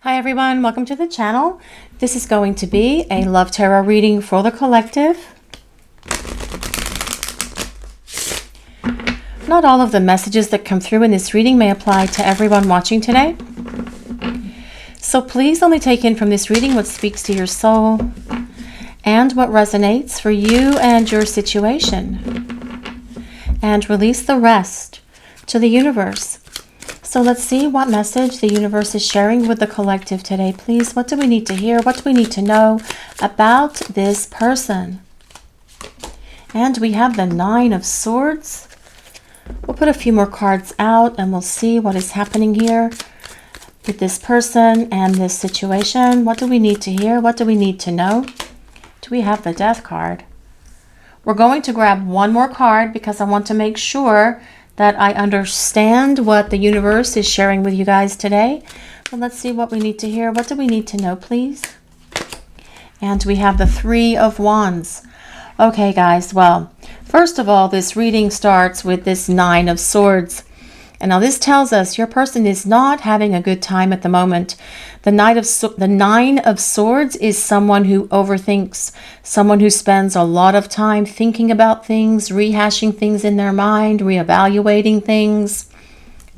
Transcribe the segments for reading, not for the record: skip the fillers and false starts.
Hi everyone, welcome to the channel. This is going to be a love tarot reading for the collective. Not all of the messages that come through in this reading may apply to everyone watching today. So please only take in from this reading what speaks to your soul and what resonates for you and your situation. And release the rest to the universe. So let's see what message the universe is sharing with the collective today. Please, what do we need to hear? What do we need to know about this person? And we have the Nine of Swords. We'll put a few more cards out and we'll see what is happening here with this person and this situation. What do we need to hear? What do we need to know? Do we have the Death card? We're going to grab one more card because I want to make sure that I understand what the universe is sharing with you guys today. But let's see what we need to hear. What do we need to know, please? And we have the Three of Wands. Okay, guys, well, first of all, this reading starts with this Nine of Swords. And now this tells us your person is not having a good time at the moment. The Nine of Swords is someone who overthinks, someone who spends a lot of time thinking about things, rehashing things in their mind, reevaluating things,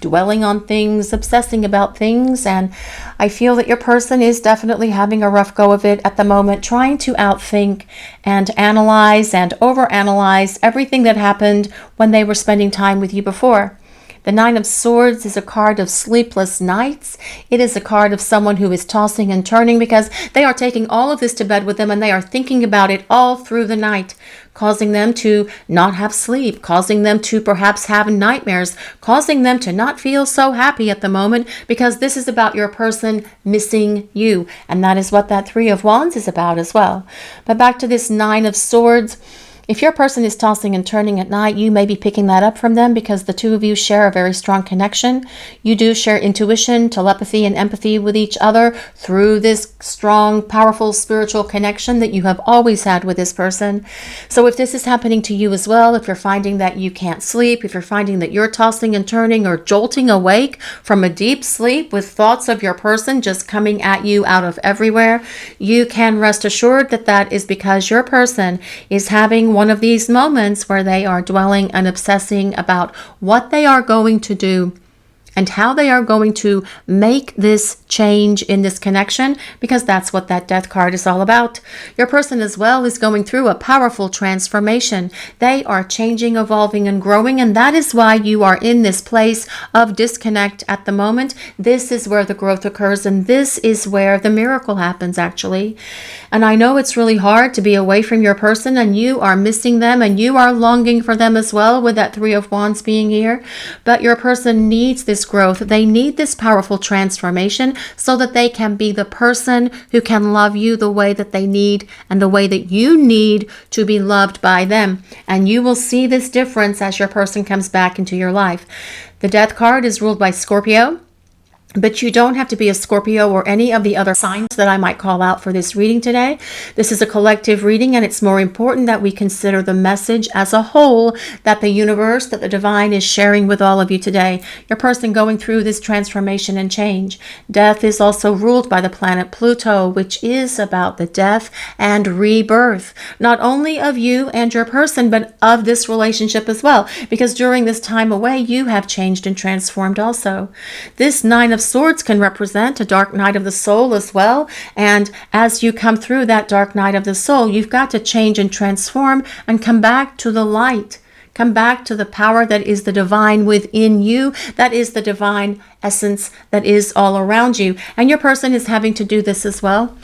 dwelling on things, obsessing about things. And I feel that your person is definitely having a rough go of it at the moment, trying to outthink and analyze and overanalyze everything that happened when they were spending time with you before. The Nine of Swords is a card of sleepless nights. It is a card of someone who is tossing and turning because they are taking all of this to bed with them and they are thinking about it all through the night, causing them to not have sleep, causing them to perhaps have nightmares, causing them to not feel so happy at the moment because this is about your person missing you. And that is what that Three of Wands is about as well. But back to this Nine of Swords. If your person is tossing and turning at night, you may be picking that up from them because the two of you share a very strong connection. You do share intuition, telepathy, and empathy with each other through this strong, powerful spiritual connection that you have always had with this person. So if this is happening to you as well, if you're finding that you can't sleep, if you're finding that you're tossing and turning or jolting awake from a deep sleep with thoughts of your person just coming at you out of everywhere, you can rest assured that that is because your person is having one of these moments where they are dwelling and obsessing about what they are going to do and how they are going to make this change in this connection, because that's what that Death card is all about. Your person as well is going through a powerful transformation. They are changing, evolving, and growing, and that is why you are in this place of disconnect at the moment. This is where the growth occurs, and this is where the miracle happens, actually. And I know it's really hard to be away from your person, and you are missing them, and you are longing for them as well with that Three of Wands being here. But your person needs this growth. They need this powerful transformation so that they can be the person who can love you the way that they need and the way that you need to be loved by them. And you will see this difference as your person comes back into your life. The Death card is ruled by Scorpio. But you don't have to be a Scorpio or any of the other signs that I might call out for this reading today. This is a collective reading, and it's more important that we consider the message as a whole that the universe, that the divine is sharing with all of you today. Your person going through this transformation and change. Death is also ruled by the planet Pluto, which is about the death and rebirth, not only of you and your person, but of this relationship as well. Because during this time away, you have changed and transformed also. This Nine of Swords can represent a dark night of the soul as well. And as you come through that dark night of the soul, you've got to change and transform and come back to the light. Come back to the power that is the divine within you. That is the divine essence that is all around you. And your person is having to do this as well.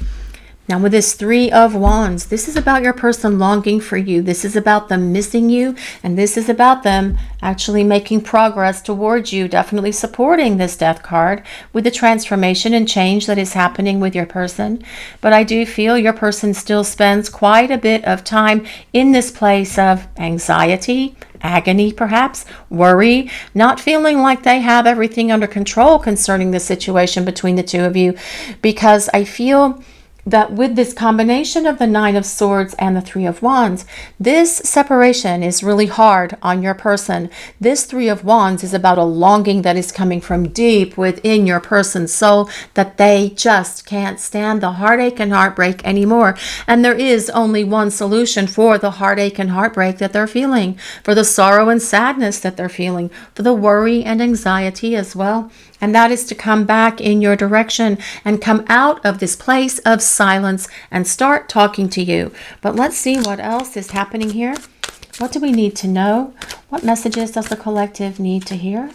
Now with this Three of Wands, this is about your person longing for you. This is about them missing you. And this is about them actually making progress towards you, definitely supporting this Death card with the transformation and change that is happening with your person. But I do feel your person still spends quite a bit of time in this place of anxiety, agony, perhaps, worry, not feeling like they have everything under control concerning the situation between the two of you. Because I feel that with this combination of the Nine of Swords and the Three of Wands, this separation is really hard on your person. This Three of Wands is about a longing that is coming from deep within your person's soul, that they just can't stand the heartache and heartbreak anymore. And there is only one solution for the heartache and heartbreak that they're feeling, for the sorrow and sadness that they're feeling, for the worry and anxiety as well. And that is to come back in your direction and come out of this place of silence and start talking to you. But let's see what else is happening here. What do we need to know? What messages does the collective need to hear?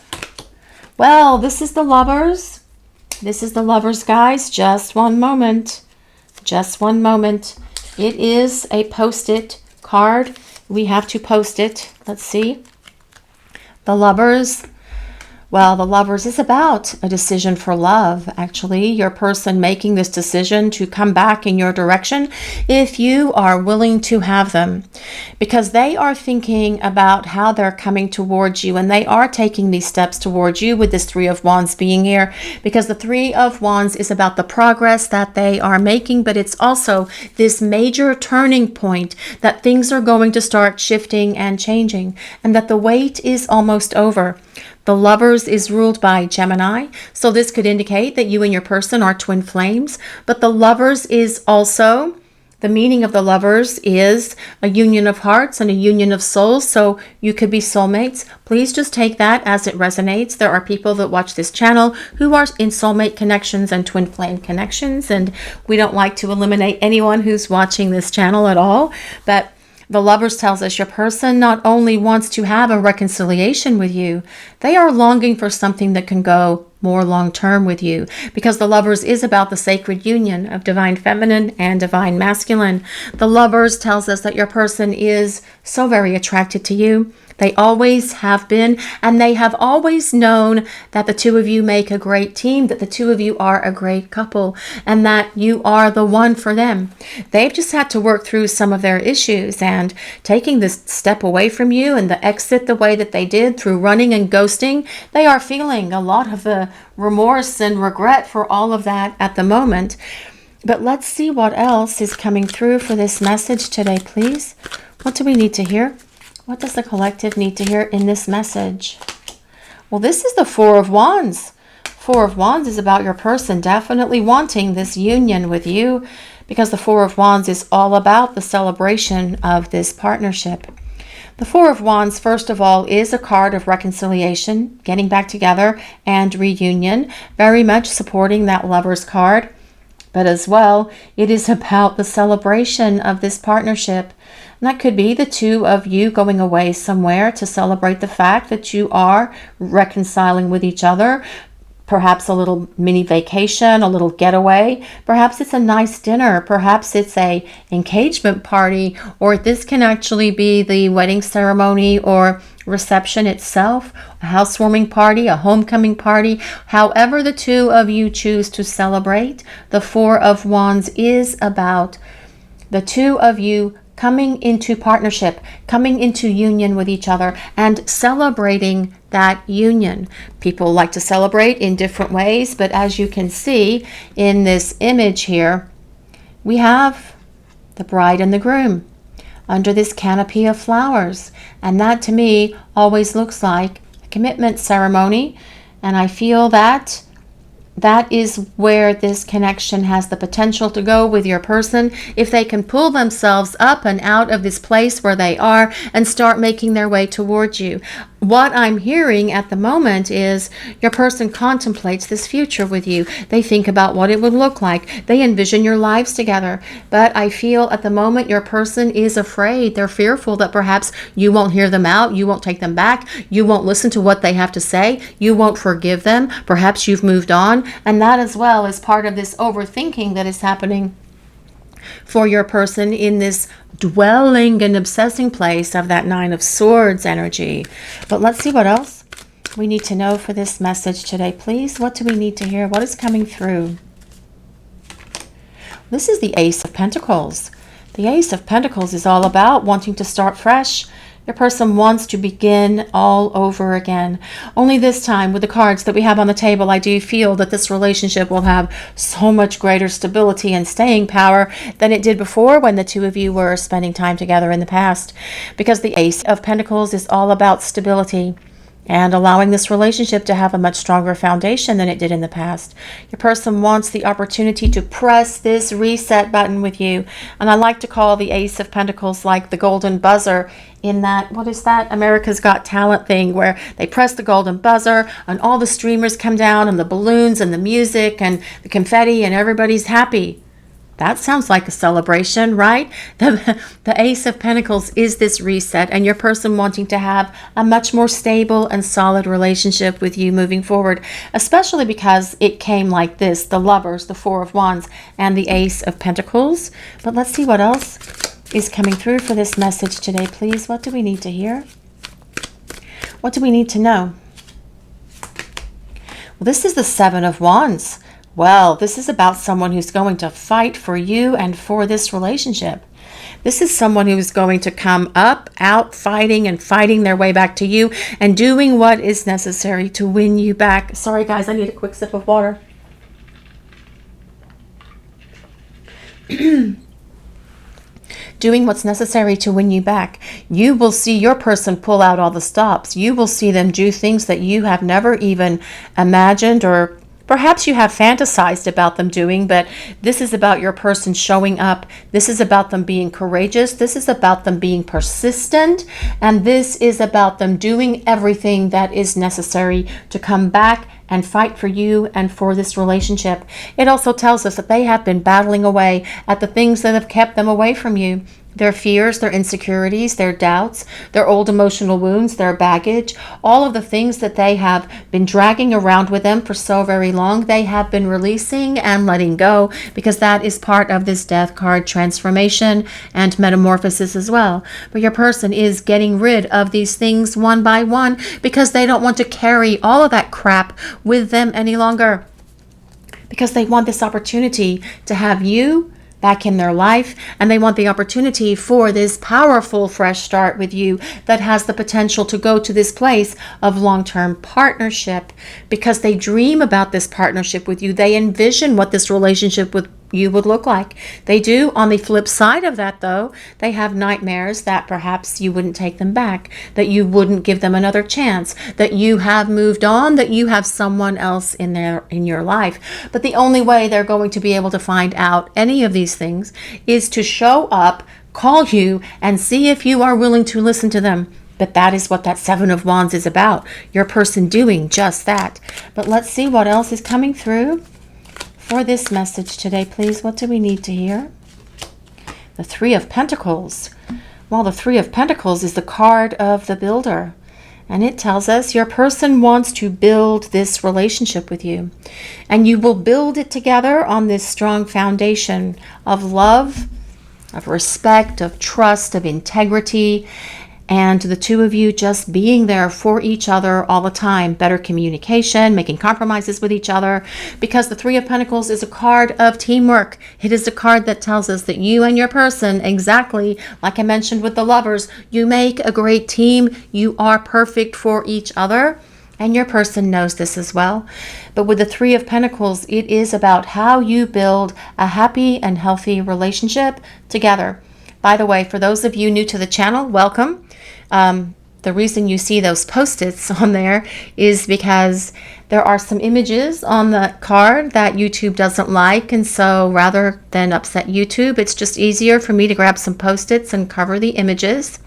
Well, this is the Lovers. This is the Lovers, guys. Just one moment. Just one moment. It is a post-it card. We have to post it. Let's see. The Lovers. Well, the Lovers is about a decision for love, actually. Your person making this decision to come back in your direction if you are willing to have them. Because they are thinking about how they're coming towards you, and they are taking these steps towards you with this Three of Wands being here. Because the Three of Wands is about the progress that they are making, but it's also this major turning point that things are going to start shifting and changing, and that the wait is almost over. The Lovers is ruled by Gemini, so this could indicate that you and your person are twin flames. But the Lovers is also, the meaning of the Lovers is a union of hearts and a union of souls, so you could be soulmates. Please just take that as it resonates. There are people that watch this channel who are in soulmate connections and twin flame connections, and we don't like to eliminate anyone who's watching this channel at all. But the Lovers tells us your person not only wants to have a reconciliation with you, they are longing for something that can go more long-term with you, because the Lovers is about the sacred union of divine feminine and divine masculine. The Lovers tells us that your person is so very attracted to you. They always have been, and they have always known that the two of you make a great team, that the two of you are a great couple, and that you are the one for them. They've just had to work through some of their issues, and taking this step away from you and the exit the way that they did through running and ghosting, they are feeling a lot of the remorse and regret for all of that at the moment. But let's see what else is coming through for this message today, please. What do we need to hear? What does the collective need to hear in this message? Well, this is the Four of Wands. Four of Wands is about your person definitely wanting this union with you, because the Four of Wands is all about the celebration of this partnership. The Four of Wands, first of all, is a card of reconciliation, getting back together and reunion, very much supporting that Lovers card. But as well, it is about the celebration of this partnership. And that could be the two of you going away somewhere to celebrate the fact that you are reconciling with each other. Perhaps a little mini vacation, a little getaway. Perhaps it's a nice dinner. Perhaps it's a engagement party, or this can actually be the wedding ceremony or reception itself, a housewarming party, a homecoming party. However the two of you choose to celebrate, the Four of Wands is about the two of you coming into partnership, coming into union with each other, and celebrating that union. People like to celebrate in different ways, but as you can see in this image here, we have the bride and the groom under this canopy of flowers. And that to me always looks like a commitment ceremony. And I feel that that is where this connection has the potential to go with your person, if they can pull themselves up and out of this place where they are and start making their way towards you. What I'm hearing at the moment is your person contemplates this future with you. They think about what it would look like. They envision your lives together. But I feel at the moment your person is afraid. They're fearful that perhaps you won't hear them out. You won't take them back. You won't listen to what they have to say. You won't forgive them. Perhaps you've moved on. And that as well is part of this overthinking that is happening for your person in this dwelling and obsessing place of that Nine of Swords energy. But let's see what else we need to know for this message today, please. What do we need to hear? What is coming through? This is the Ace of Pentacles. The Ace of Pentacles is all about wanting to start fresh, Your person wants to begin all over again. Only this time, with the cards that we have on the table, I do feel that this relationship will have so much greater stability and staying power than it did before when the two of you were spending time together in the past. Because the Ace of Pentacles is all about stability and allowing this relationship to have a much stronger foundation than it did in the past. Your person wants the opportunity to press this reset button with you. And I like to call the Ace of Pentacles like the golden buzzer in that, what is that? America's Got Talent thing where they press the golden buzzer and all the streamers come down and the balloons and the music and the confetti and everybody's happy. That sounds like a celebration, right? The Ace of Pentacles is this reset and your person wanting to have a much more stable and solid relationship with you moving forward, especially because it came like this, the Lovers, the Four of Wands, and the Ace of Pentacles. But let's see what else is coming through for this message today, please. What do we need to hear? What do we need to know? Well, this is the Seven of Wands. Well, this is about someone who's going to fight for you and for this relationship. This is someone who is going to come up, out, fighting and fighting their way back to you and doing what is necessary to win you back. Sorry, guys, I need a quick sip of water. Doing what's necessary to win you back. You will see your person pull out all the stops. You will see them do things that you have never even imagined or perhaps you have fantasized about them doing, but this is about your person showing up. This is about them being courageous. This is about them being persistent. And this is about them doing everything that is necessary to come back and fight for you and for this relationship. It also tells us that they have been battling away at the things that have kept them away from you. Their fears, their insecurities, their doubts, their old emotional wounds, their baggage, all of the things that they have been dragging around with them for so very long, they have been releasing and letting go, because that is part of this Death card transformation and metamorphosis as well. But your person is getting rid of these things one by one because they don't want to carry all of that crap with them any longer. Because they want this opportunity to have you back in their life, and they want the opportunity for this powerful fresh start with you that has the potential to go to this place of long-term partnership, because they dream about this partnership with you. They envision what this relationship with you would look like. They do. On the flip side of that, though, they have nightmares that perhaps you wouldn't take them back, that you wouldn't give them another chance, that you have moved on, that you have someone else in your life. But the only way they're going to be able to find out any of these things is to show up, call you, and see if you are willing to listen to them. But that is what that Seven of Wands is about. Your person doing just that. But let's see what else is coming through for this message today, please. What do we need to hear? The Three of Pentacles. Well, the Three of Pentacles is the card of the builder. And it tells us your person wants to build this relationship with you. And you will build it together on this strong foundation of love, of respect, of trust, of integrity, and the two of you just being there for each other all the time. Better communication, making compromises with each other, because the Three of Pentacles is a card of teamwork. It is a card that tells us that you and your person, exactly like I mentioned with the Lovers, you make a great team. You are perfect for each other, and your person knows this as well. But with the Three of Pentacles, it is about how you build a happy and healthy relationship together. By the way, for those of you new to the channel, welcome. The reason you see those post-its on there is because there are some images on the card that YouTube doesn't like, and so rather than upset YouTube, it's just easier for me to grab some post-its and cover the images.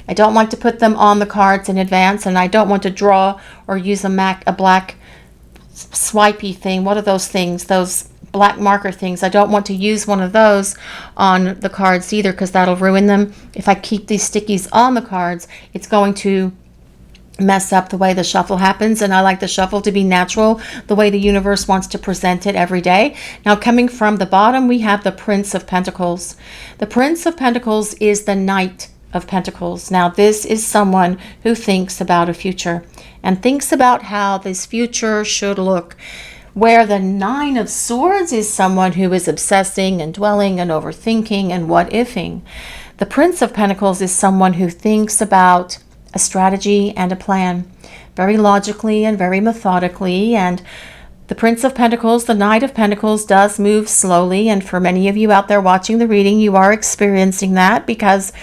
I don't like to put them on the cards in advance, and I don't want to draw or use a black swipey thing. What are those things? Those black marker things. I don't want to use one of those on the cards either, because that'll ruin them. If I keep these stickies on the cards, it's going to mess up the way the shuffle happens, and I like the shuffle to be natural, the way the universe wants to present it every day. Now, coming from the bottom, we have the Prince of Pentacles. The Prince of Pentacles is the Knight of Pentacles. Now, this is someone who thinks about a future and thinks about how this future should look. Where the Nine of Swords is someone who is obsessing and dwelling and overthinking and what-ifing. The Prince of Pentacles is someone who thinks about a strategy and a plan very logically and very methodically. And the Prince of Pentacles, the Knight of Pentacles, does move slowly. And for many of you out there watching the reading, you are experiencing that, because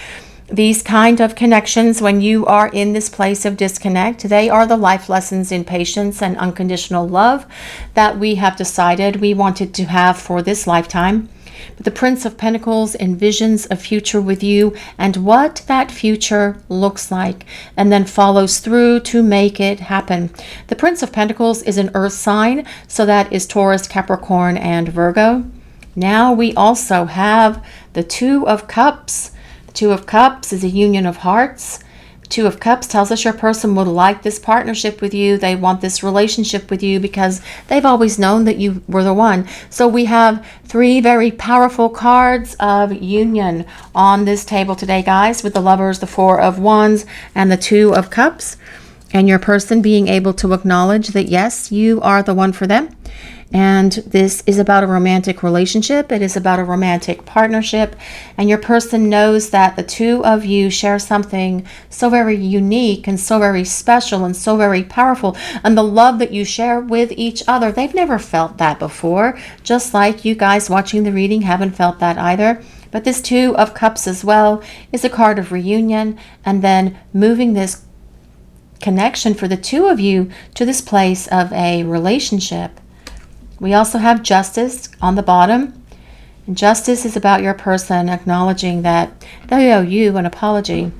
these kind of connections, when you are in this place of disconnect, they are the life lessons in patience and unconditional love that we have decided we wanted to have for this lifetime. But the Prince of Pentacles envisions a future with you and what that future looks like, and then follows through to make it happen. The Prince of Pentacles is an earth sign, so that is Taurus, Capricorn, and Virgo. Now we also have the Two of Cups. The Two of Cups is a union of hearts. Two of Cups tells us your person would like this partnership with you. They want this relationship with you because they've always known that you were the one. So we have three very powerful cards of union on this table today, guys, with the Lovers, the Four of Wands, and the Two of Cups. And your person being able to acknowledge that, yes, you are the one for them. And this is about a romantic relationship. It is about a romantic partnership. And your person knows that the two of you share something so very unique and so very special and so very powerful. And the love that you share with each other, they've never felt that before. Just like you guys watching the reading haven't felt that either. But this Two of Cups as well is a card of reunion, and then moving this connection for the two of you to this place of a relationship. We also have Justice on the bottom. And Justice is about your person acknowledging that they owe you an apology.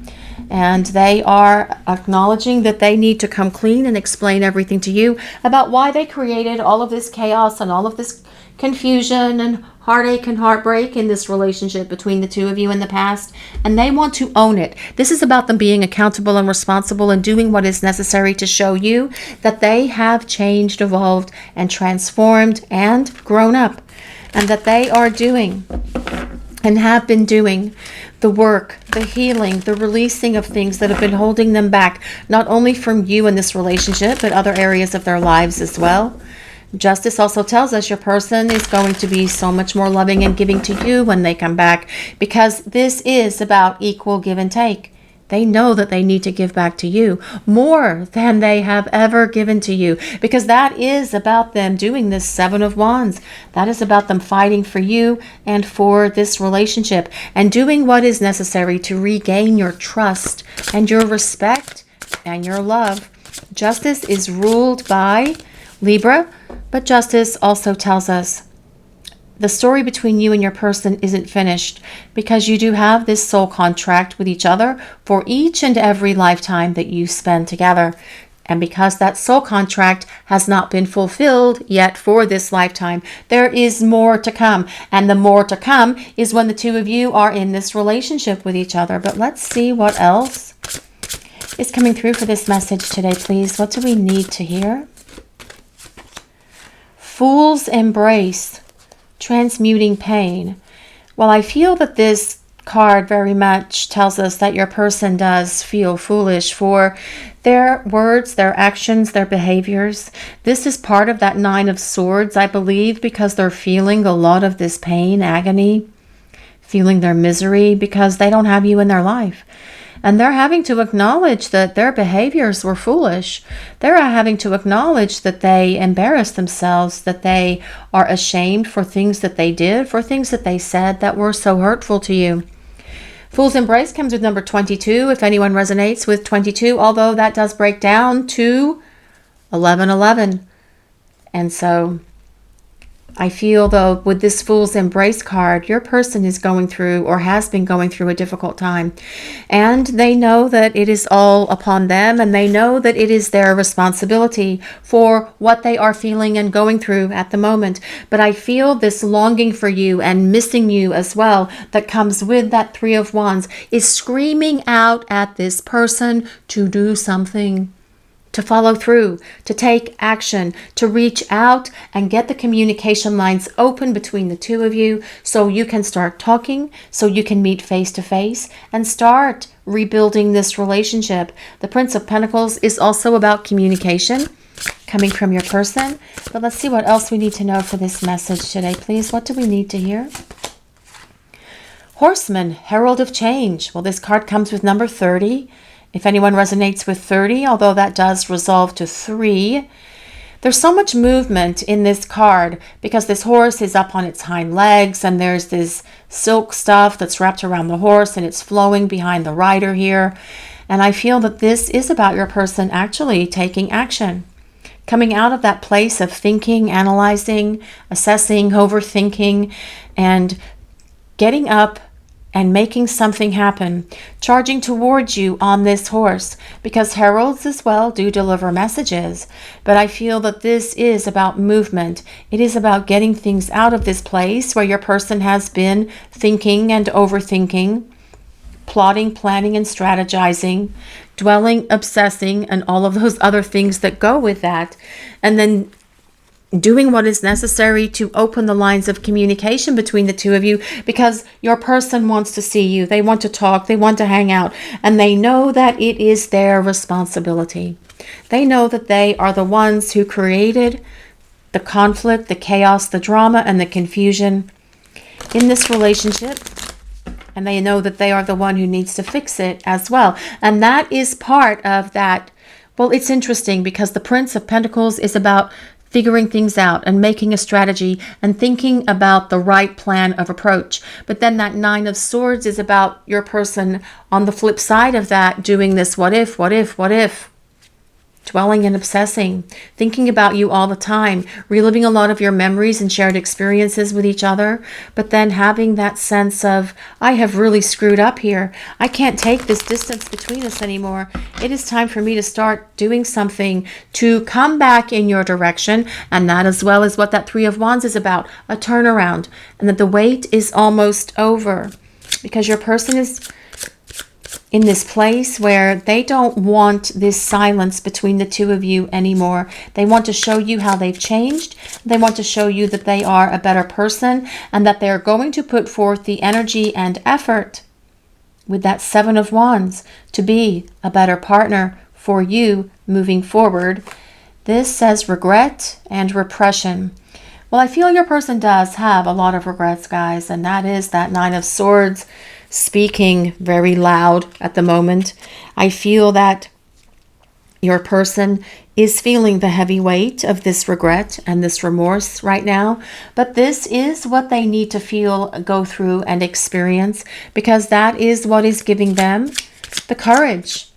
And they are acknowledging that they need to come clean and explain everything to you about why they created all of this chaos and all of this confusion and heartache and heartbreak in this relationship between the two of you in the past. And they want to own it. This is about them being accountable and responsible and doing what is necessary to show you that they have changed, evolved, and transformed and grown up. And that they are doing and have been doing the work, the healing, the releasing of things that have been holding them back, not only from you in this relationship, but other areas of their lives as well. Justice also tells us your person is going to be so much more loving and giving to you when they come back, because this is about equal give and take. They know that they need to give back to you more than they have ever given to you, because that is about them doing this Seven of Wands. That is about them fighting for you and for this relationship and doing what is necessary to regain your trust and your respect and your love. Justice is ruled by Libra, but Justice also tells us the story between you and your person isn't finished, because you do have this soul contract with each other for each and every lifetime that you spend together. And because that soul contract has not been fulfilled yet for this lifetime, there is more to come. And the more to come is when the two of you are in this relationship with each other. But let's see what else is coming through for this message today, please. What do we need to hear? Fool's embrace, transmuting pain. Well, I feel that this card very much tells us that your person does feel foolish for their words, their actions, their behaviors. This is part of that Nine of Swords, I believe, because they're feeling a lot of this pain, agony, feeling their misery because they don't have you in their life. And they're having to acknowledge that their behaviors were foolish. They're having to acknowledge that they embarrassed themselves, that they are ashamed for things that they did, for things that they said that were so hurtful to you. Fool's Embrace comes with number 22, if anyone resonates with 22, although that does break down to 1111. And so I feel, though, with this Fool's Embrace card, your person is going through or has been going through a difficult time. And they know that it is all upon them, and they know that it is their responsibility for what they are feeling and going through at the moment. But I feel this longing for you and missing you as well that comes with that Three of Wands is screaming out at this person to do something, to follow through, to take action, to reach out and get the communication lines open between the two of you so you can start talking, so you can meet face to face and start rebuilding this relationship. The Prince of Pentacles is also about communication coming from your person. But let's see what else we need to know for this message today, please. What do we need to hear? Horseman, Herald of Change. Well, this card comes with number 30. If anyone resonates with 30, although that does resolve to 3, there's so much movement in this card because this horse is up on its hind legs and there's this silk stuff that's wrapped around the horse and it's flowing behind the rider here. And I feel that this is about your person actually taking action, coming out of that place of thinking, analyzing, assessing, overthinking, and getting up and making something happen, charging towards you on this horse, because heralds as well do deliver messages. But I feel that this is about movement. It is about getting things out of this place where your person has been thinking and overthinking, plotting, planning, and strategizing, dwelling, obsessing, and all of those other things that go with that. And then doing what is necessary to open the lines of communication between the two of you, because your person wants to see you. They want to talk. They want to hang out. And they know that it is their responsibility. They know that they are the ones who created the conflict, the chaos, the drama, and the confusion in this relationship. And they know that they are the one who needs to fix it as well. And that is part of that. Well, it's interesting because the Prince of Pentacles is about figuring things out and making a strategy and thinking about the right plan of approach. But then that Nine of Swords is about your person on the flip side of that doing this what if, dwelling and obsessing, thinking about you all the time, reliving a lot of your memories and shared experiences with each other, but then having that sense of, I have really screwed up here. I can't take this distance between us anymore. It is time for me to start doing something to come back in your direction. And that as well is what that Three of Wands is about, a turnaround, and that the wait is almost over because your person is in this place where they don't want this silence between the two of you anymore. They want to show you how they've changed. They want to show you that they are a better person and that they're going to put forth the energy and effort with that Seven of Wands to be a better partner for you moving forward. This says regret and repression. Well, I feel your person does have a lot of regrets, guys, and that is that Nine of Swords speaking very loud at the moment. I feel that your person is feeling the heavy weight of this regret and this remorse right now, but this is what they need to feel, go through, and experience, because that is what is giving them the courage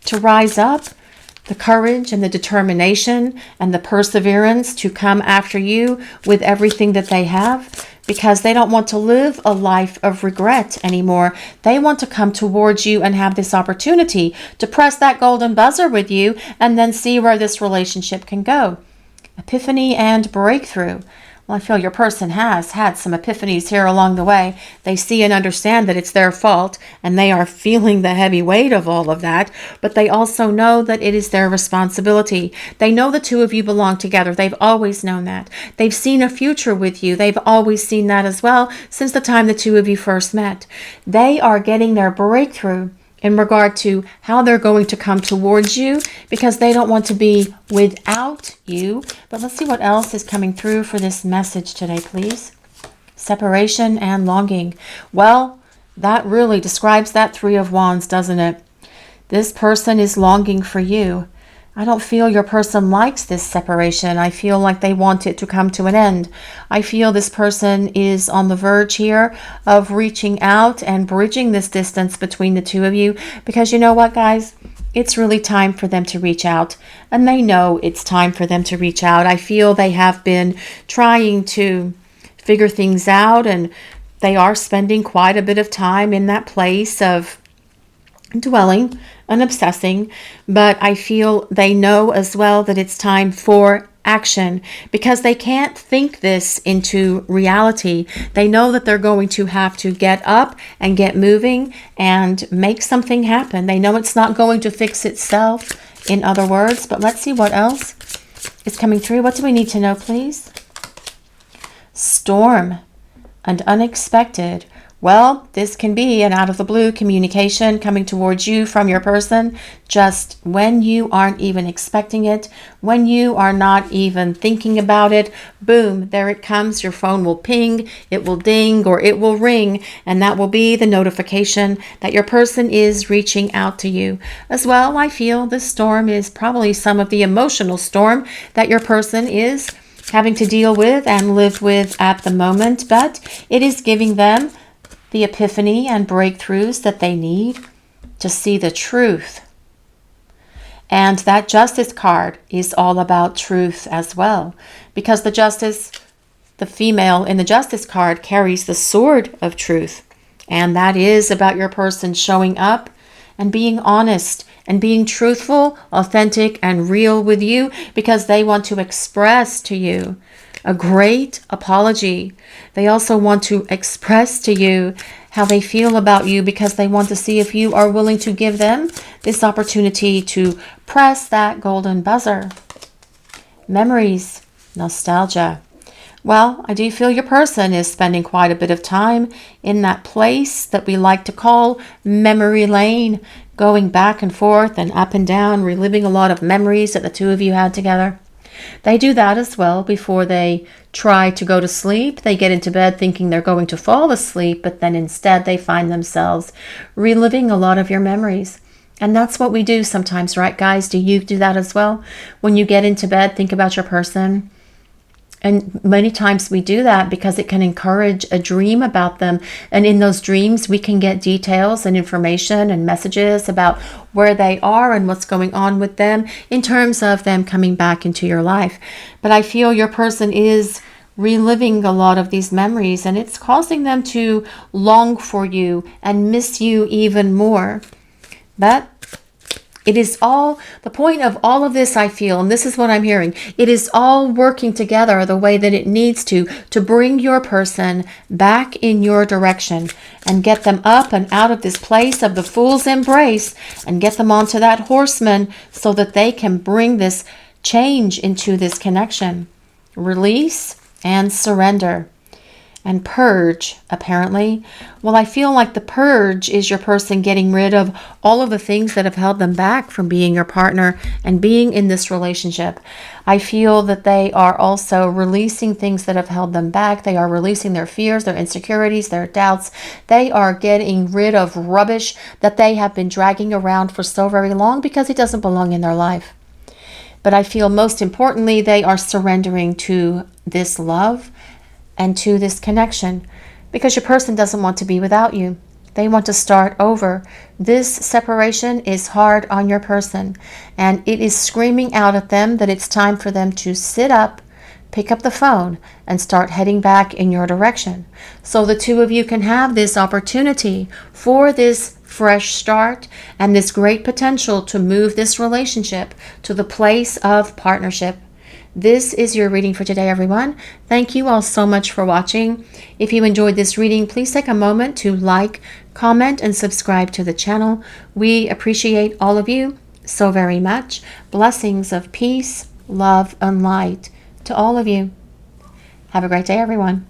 to rise up, the courage and the determination and the perseverance to come after you with everything that they have, because they don't want to live a life of regret anymore. They want to come towards you and have this opportunity to press that golden buzzer with you and then see where this relationship can go. Epiphany and breakthrough. Well, I feel your person has had some epiphanies here along the way. They see and understand that it's their fault, and they are feeling the heavy weight of all of that, but they also know that it is their responsibility. They know the two of you belong together. They've always known that. They've seen a future with you. They've always seen that as well since the time the two of you first met. They are getting their breakthrough in regard to how they're going to come towards you, because they don't want to be without you. But let's see what else is coming through for this message today, please. Separation and longing. Well, that really describes that Three of Wands, doesn't it? This person is longing for you. I don't feel your person likes this separation. I feel like they want it to come to an end. I feel this person is on the verge here of reaching out and bridging this distance between the two of you, because you know what, guys? It's really time for them to reach out, and they know it's time for them to reach out. I feel they have been trying to figure things out, and they are spending quite a bit of time in that place of dwelling and obsessing, but I feel they know as well that it's time for action, because they can't think this into reality. They know that they're going to have to get up and get moving and make something happen. They know it's not going to fix itself, in other words. But let's see what else is coming through. What do we need to know, please? Storm and unexpected. Well, this can be an out of the blue communication coming towards you from your person just when you aren't even expecting it, when you are not even thinking about it. Boom, there it comes. Your phone will ping, it will ding, or it will ring, and that will be the notification that your person is reaching out to you. As well, I feel this storm is probably some of the emotional storm that your person is having to deal with and live with at the moment, but it is giving them the epiphany and breakthroughs that they need to see the truth. And that Justice card is all about truth as well, because the Justice, the female in the Justice card, carries the sword of truth. And that is about your person showing up and being honest and being truthful, authentic, and real with you, because they want to express to you a great apology. They also want to express to you how they feel about you, because they want to see if you are willing to give them this opportunity to press that golden buzzer. Memories, nostalgia. Well, I do feel your person is spending quite a bit of time in that place that we like to call memory lane, going back and forth and up and down, reliving a lot of memories that the two of you had together. They do that as well before they try to go to sleep. They get into bed thinking they're going to fall asleep, but then instead they find themselves reliving a lot of your memories. And that's what we do sometimes, right, guys? Do you do that as well? When you get into bed, think about your person. And many times we do that because it can encourage a dream about them. And in those dreams, we can get details and information and messages about where they are and what's going on with them in terms of them coming back into your life. But I feel your person is reliving a lot of these memories, and it's causing them to long for you and miss you even more. But it is all, the point of all of this, I feel, and this is what I'm hearing, it is all working together the way that it needs to bring your person back in your direction and get them up and out of this place of the fool's embrace and get them onto that horseman so that they can bring this change into this connection. Release and surrender. And purge, apparently. Well, I feel like the purge is your person getting rid of all of the things that have held them back from being your partner and being in this relationship. I feel that they are also releasing things that have held them back. They are releasing their fears, their insecurities, their doubts. They are getting rid of rubbish that they have been dragging around for so very long because it doesn't belong in their life. But I feel most importantly, they are surrendering to this love and to this connection, because your person doesn't want to be without you. They want to start over. This separation is hard on your person, and it is screaming out at them that it's time for them to sit up, pick up the phone, and start heading back in your direction. So the two of you can have this opportunity for this fresh start and this great potential to move this relationship to the place of partnership. This is your reading for today, everyone. Thank you all so much for watching. If you enjoyed this reading, please take a moment to like, comment, and subscribe to the channel. We appreciate all of you so very much. Blessings of peace, love, and light to all of you. Have a great day, everyone.